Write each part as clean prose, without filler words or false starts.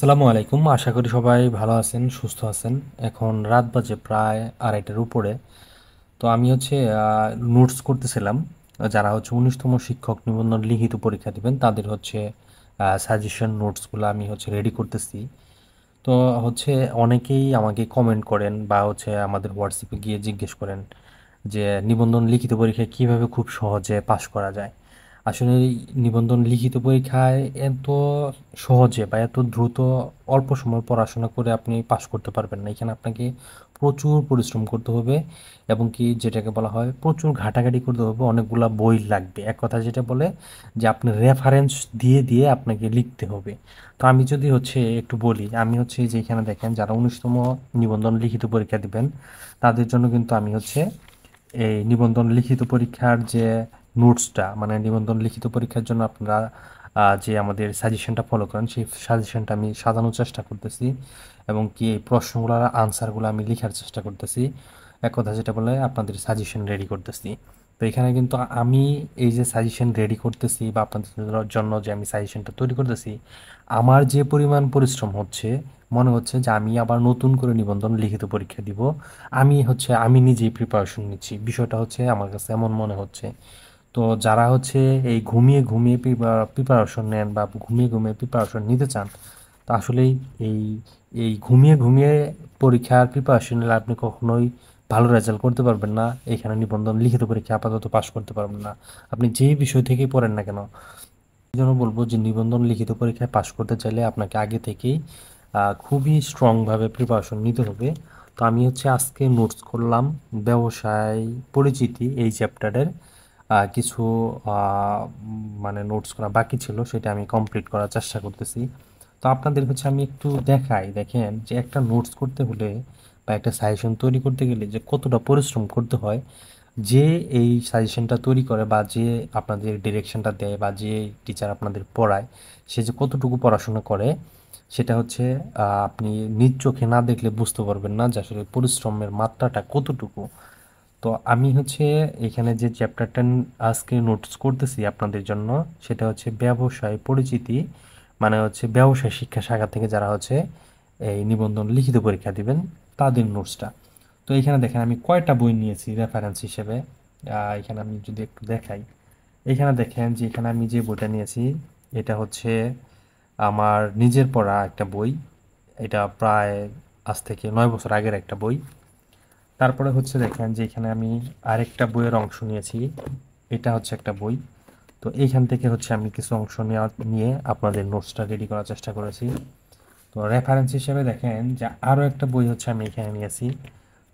আসসালামু আলাইকুম। আশা করি সবাই ভালো আছেন, সুস্থ আছেন। এখন রাত বাজে প্রায় 2:30টার উপরে। তো আমি নোটস করতেছিলাম। যারা 19তম শিক্ষক নিবন্ধন লিখিত পরীক্ষা দিবেন তাদের সাজেশন নোটসগুলো আমি রেডি করতেছি। তো অনেকেই আমাকে কমেন্ট করেন বা আমাদের হোয়াটসঅ্যাপে গিয়ে জিজ্ঞেস করেন যে নিবন্ধন লিখিত পরীক্ষায় কিভাবে খুব সহজে পাশ করা যায়। আসলে এই নিবন্ধন লিখিত পরীক্ষায় এত সহজে বা এত দ্রুত অল্প সময় পড়াশোনা করে আপনি পাশ করতে পারবেন না। এখানে আপনাকে প্রচুর পরিশ্রম করতে হবে এবং কি যেটাকে বলা হয় প্রচুর ঘাটাঘাটি করতে হবে, অনেকগুলা বই লাগবে। এক কথা যেটা বলে যে আপনি রেফারেন্স দিয়ে দিয়ে আপনাকে লিখতে হবে। তো আমি যদি একটু বলি, আমি যে এখানে দেখেন যারা 19তম নিবন্ধন লিখিত পরীক্ষা দিবেন তাদের জন্য কিন্তু আমি এই নিবন্ধন লিখিত পরীক্ষার যে নোটসটা, মানে নিবন্ধন লিখিত পরীক্ষার জন্য আপনারা যে আমাদের সাজেশনটা ফলো করেন সেই সাজেশনটা আমি সাজানোর চেষ্টা করতেছি এবং কি এই প্রশ্নগুলোর আনসারগুলো আমি লেখার চেষ্টা করতেছি। এক কথা যেটা বলে আপনাদের সাজেশন রেডি করতেছি। তো এখানে কিন্তু আমি এই যে সাজেশন রেডি করতেছি বা আপনাদের জন্য যে আমি সাজেশনটা তৈরি করতেছি, আমার যে পরিমাণ পরিশ্রম হচ্ছে, মনে হচ্ছে যে আমি আবার নতুন করে নিবন্ধন লিখিত পরীক্ষা দিব। আমি নিজেই প্রিপারেশন নিচ্ছি, বিষয়টা আমার কাছে এমন মনে হচ্ছে। তো যারা এই ঘুমিয়ে ঘুমিয়ে প্রিপারেশন নেন বা ঘুমিয়ে ঘুমিয়ে প্রিপারেশন নিতে চান, তো আসলেই এই এই ঘুমিয়ে ঘুমিয়ে পরীক্ষার প্রিপারেশন নিলে আপনি কখনোই ভালো রেজাল্ট করতে পারবেন না। এখানে নিবন্ধন লিখিত পরীক্ষা আপাতত পাশ করতে পারবেন না, আপনি যেই বিষয় থেকেই পড়েন না কেন। এই জন্য বলবো যে নিবন্ধন লিখিত পরীক্ষায় পাশ করতে চাইলে আপনাকে আগে থেকেই খুবই স্ট্রংভাবে প্রিপারেশন নিতে হবে। তো আমি আজকে নোটস করলাম ব্যবসায় পরিচিতি এই চ্যাপ্টারের কিছু মানে নোটস করা বাকি ছিল, সেটা আমি কমপ্লিট করার চেষ্টা করতেছি। তো আপনাদের আমি একটু দেখাই, দেখেন যে একটা নোটস করতে হলে বা একটা সাজেশন তৈরি করতে গেলে যে কতটা পরিশ্রম করতে হয়। যে এই সাজেশনটা তৈরি করে বা যে আপনাদের ডিরেকশনটা দেয় বা যে টিচার আপনাদের পড়ায়, সে যে কতটুকু পড়াশোনা করে সেটা আপনি নিজ চোখে না দেখলে বুঝতে পারবেন না যে আসলে পরিশ্রমের মাত্রাটা কতটুকু। তো আমি এখানে যে চ্যাপ্টারটা আজকে নোটস করতেছি আপনাদের জন্য, সেটা ব্যবসায় পরিচিতি, মানে ব্যবসায় শিক্ষা শাখা থেকে যারা এই নিবন্ধন লিখিত পরীক্ষা দিবেন তাদের নোটসটা। তো এখানে দেখেন আমি কয়টা বই নিয়েছি রেফারেন্স হিসেবে। এখানে আমি যদি একটু দেখাই, এখানে দেখেন যে এখানে আমি যে বইটা নিয়েছি এটা আমার নিজের পড়া একটা বই। এটা প্রায় আজ থেকে 9 বছর আগের একটা বই। তারপরে দেখেন যে এখানে আমি আরেকটা বইয়ের অংশ নিয়েছি, এটা একটা বই। তো এইখান থেকে আমি কিছু অংশ নিয়ে আপনাদের নোটসটা রেডি করার চেষ্টা করেছি। তো রেফারেন্স হিসেবে দেখেন যে আরও একটা বই আমি এখানে নিয়েছি।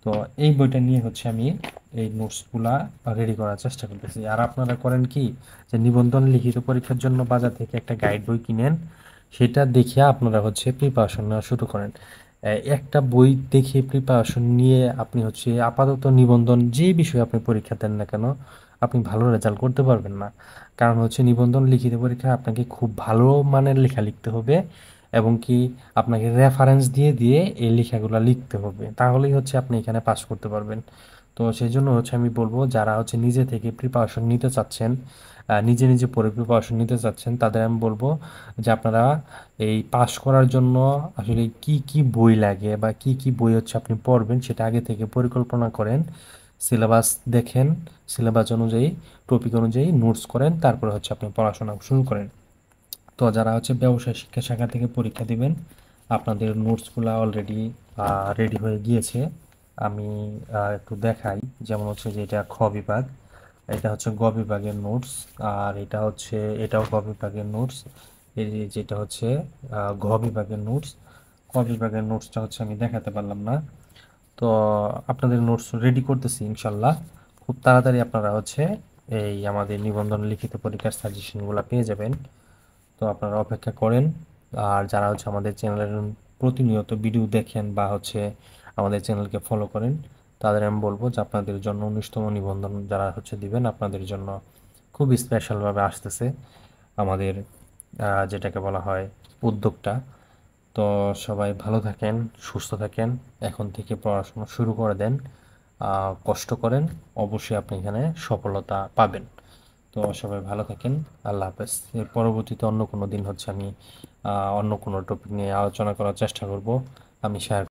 তো এই বইটা নিয়ে আমি এই নোটসগুলা রেডি করার চেষ্টা করতেছি। আর আপনারা করেন কি, যে নিবন্ধন লিখিত পরীক্ষার জন্য বাজার থেকে একটা গাইড বই কিনেন, সেটা দেখে আপনারা প্রিপারেশন নেওয়া শুরু করেন। একটা বই দেখে প্রিপারেশন নিয়ে আপনি আপাতত নিবন্ধন যে বিষয়ে আপনি পরীক্ষা দেন না কেন আপনি ভালো রেজাল্ট করতে পারবেন না। কারণ নিবন্ধন লিখিত পরীক্ষায় আপনাকে খুব ভালো মানের লেখা লিখতে হবে এবং কি আপনাকে রেফারেন্স দিয়ে দিয়ে এই লেখাগুলো লিখতে হবে, তাহলেই আপনি এখানে পাস করতে পারবেন। তো সেই জন্য আমি বলবো যারা নিজে থেকে প্রিপারেশন নিতে চাচ্ছেন, নিজে নিজে পড়ে প্রিপারেশন নিতে চাচ্ছেন, তাদের আমি বলবো যে আপনারা এই পাস করার জন্য আসলে কি কি বই লাগে বা কি কি বই আপনি পড়বেন সেটা আগে থেকে পরিকল্পনা করেন। সিলেবাস দেখেন, সিলেবাস অনুযায়ী টপিক অনুযায়ী নোটস করেন, তারপরে আপনি পড়াশোনা শুরু করেন। তো যারা ব্যবসায় শিক্ষা শাখা থেকে পরীক্ষা দিবেন, আপনাদের নোটসগুলো অলরেডি রেডি হয়ে গিয়েছে। আমি একটু দেখাই, যেমন যে এটা খ বিভাগ, এটা গ বিভাগের নোটস, আর এটাও গ বিভাগের নোটস। এই যেটা ঘ বিভাগের নোটস। ক বিভাগের নোটসটা আমি দেখাতে পারলাম না। তো আপনাদের নোটস রেডি করতেছি ইনশাল্লাহ। খুব তাড়াতাড়ি আপনারা এই আমাদের নিবন্ধন লিখিত পরীক্ষার সাজেশনগুলো পেয়ে যাবেন। তো আপনারা অপেক্ষা করেন। আর যারা আমাদের চ্যানেলের প্রতিনিয়ত ভিডিও দেখেন বা আমাদের চ্যানেলকে ফলো করেন, তাদের আমি বলবো যে আপনাদের জন্য 19তম নিবন্ধন যারা দিবেন, আপনাদের জন্য খুব স্পেশালভাবে আসতেছে আমাদের যেটাকে বলা হয় উদ্যোগটা। তো সবাই ভালো থাকেন, সুস্থ থাকেন, এখন থেকে পড়াশোনা শুরু করে দেন, কষ্ট করেন, অবশ্যই আপনি এখানে সফলতা পাবেন। তো সবাই ভালো থাকেন। আল্লাহ হাফেজ। এর পরবর্তীতে অন্য কোনো দিন হচ্ছে আমি অন্য কোনো টপিক নিয়ে আলোচনা করার চেষ্টা করব। আমি শেয়ার